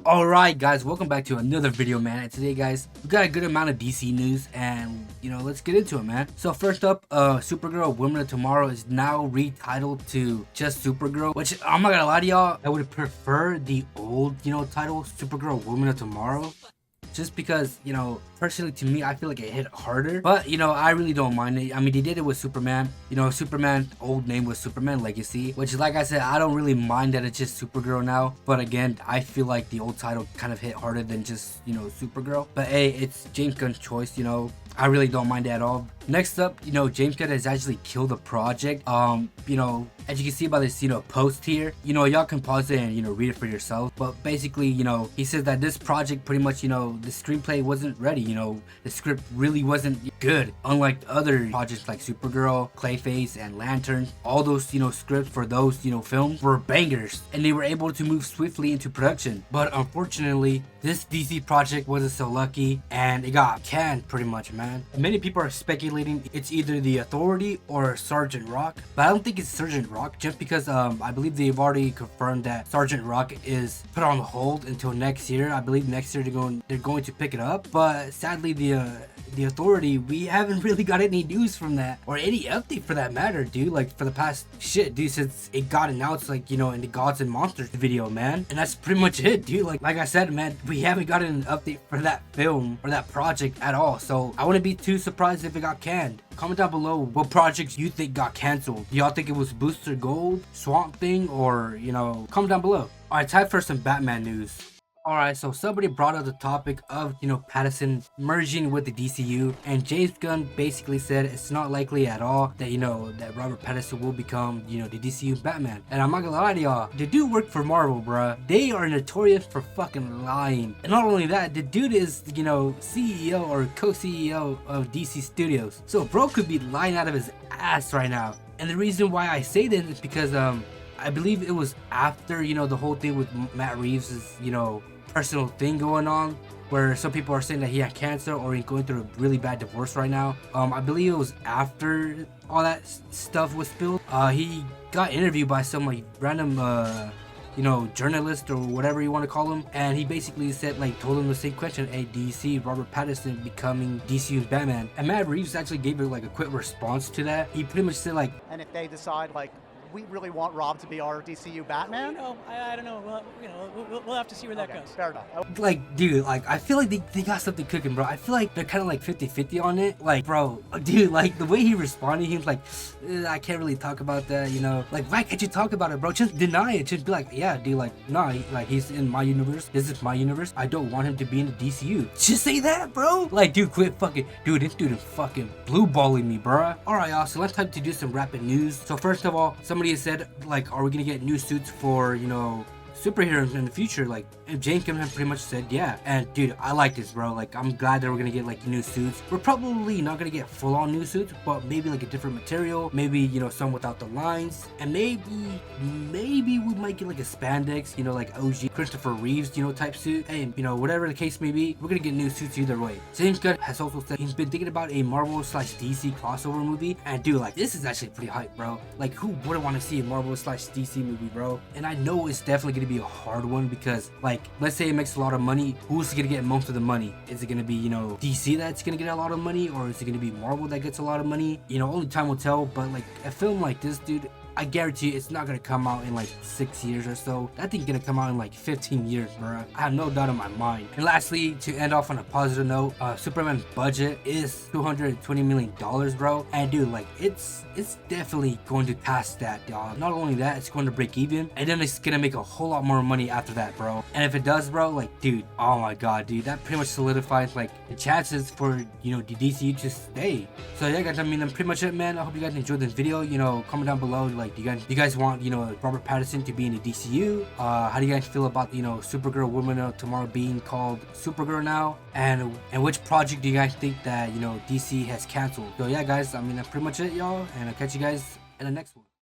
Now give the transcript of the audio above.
Alright guys, welcome back to another video, man. And today guys, we got a good amount of DC news and let's get into it, man. So first up, Supergirl Women of Tomorrow is now retitled to just Supergirl, which I'm not gonna lie to y'all, I would prefer the old title, Supergirl Women of Tomorrow. Just because, personally to me, I feel like it hit harder. But, I really don't mind it. I mean, they did it with Superman. Superman's old name was Superman Legacy. Which, like I said, I don't really mind that it's just Supergirl now. But again, I feel like the old title kind of hit harder than just, Supergirl. But hey, it's James Gunn's choice, I really don't mind it at all. Next up, James Gunn has actually killed the project. As you can see by this, post here, y'all can pause it and, read it for yourself. But basically, he says that this project pretty much, the screenplay wasn't ready. The script really wasn't good. Unlike other projects like Supergirl, Clayface, and Lantern, all those, scripts for those, films were bangers. And they were able to move swiftly into production. But unfortunately, this DC project wasn't so lucky and it got canned pretty much, man. And many people are speculating it's either the Authority or Sergeant Rock. But I don't think it's Sergeant Rock just because I believe they've already confirmed that Sergeant Rock is put on hold until next year. I believe next year they're going to pick it up. But sadly the Authority, we haven't really got any news from that or any update for that matter, dude. Like for the past since it got announced, like in the Gods and Monsters video, man. And that's pretty much it, dude. Like I said, man, we haven't gotten an update for that film or that project at all. So I wouldn't be too surprised if it got canned. Comment down below what projects you think got canceled. Do y'all think it was Booster Gold, Swamp Thing, or comment down below. Alright, time for some Batman news. Alright, so somebody brought up the topic of, Pattison merging with the DCU, and James Gunn basically said it's not likely at all that, that Robert Pattison will become, the DCU Batman. And I'm not gonna lie to y'all, the dude worked for Marvel, bruh. They are notorious for fucking lying. And not only that, the dude is, CEO or co-CEO of DC Studios. So bro could be lying out of his ass right now. And the reason why I say this is because, I believe it was after, the whole thing with Matt Reeves' personal thing going on, where some people are saying that he had cancer or he's going through a really bad divorce right now. I believe it was after all that stuff was spilled. He got interviewed by some like random journalist or whatever you want to call him, and he basically said, told him the same question: hey, do you see Robert Pattison becoming DCU's Batman? And Matt Reeves actually gave it like a quick response to that. He pretty much said and if they decide we really want Rob to be our DCU Batman? I don't know. We'll have to see where that goes. Fair enough. Dude, I feel like they got something cooking, bro. I feel like they're kind of like 50-50 on it. Bro, dude, the way he responded, he was like, I can't really talk about that, why can't you talk about it, bro? Just deny it. Just be like, yeah, dude, nah, he's in my universe. This is my universe. I don't want him to be in the DCU. Just say that, bro. Dude, quit fucking, dude, this dude is fucking blue balling me, bro. Alright, y'all, so let's time to do some rapid news. So first of all, somebody said, are we gonna get new suits for, superheroes in the future? And James Gunn pretty much said yeah. And dude, I like this, bro. I'm glad that we're gonna get new suits. We're probably not gonna get full-on new suits, but maybe a different material, maybe some without the lines, and maybe we might get a spandex, OG Christopher Reeves type suit. And whatever the case may be, we're gonna get new suits either way. James Gunn has also said he's been thinking about a Marvel/DC crossover movie, and dude, this is actually pretty hype, bro. Who wouldn't want to see a Marvel/DC movie, bro? And I know it's definitely gonna be a hard one because let's say it makes a lot of money, who's gonna get most of the money? Is it gonna be DC that's gonna get a lot of money, or is it gonna be Marvel that gets a lot of money? Only time will tell. But a film like this, dude, I guarantee it's not gonna come out in 6 years or so. That thing's gonna come out in 15 years, bro. I have no doubt in my mind. And lastly, to end off on a positive note, Superman's budget is $220 million, bro. And dude, it's definitely going to pass that, dog. Not only that, it's going to break even, and then it's gonna make a whole lot more money after that, bro. And if it does, bro, dude, oh my god, dude, that pretty much solidifies the chances for the DCU to stay. So yeah, guys, I mean, that's pretty much it, man. I hope you guys enjoyed this video. Comment down below, do you guys want Robert Pattison to be in the DCU? How do you guys feel about Supergirl Women of Tomorrow being called Supergirl now? And which project do you guys think that DC has canceled? So yeah, guys, I mean, that's pretty much it, y'all, and I'll catch you guys in the next one.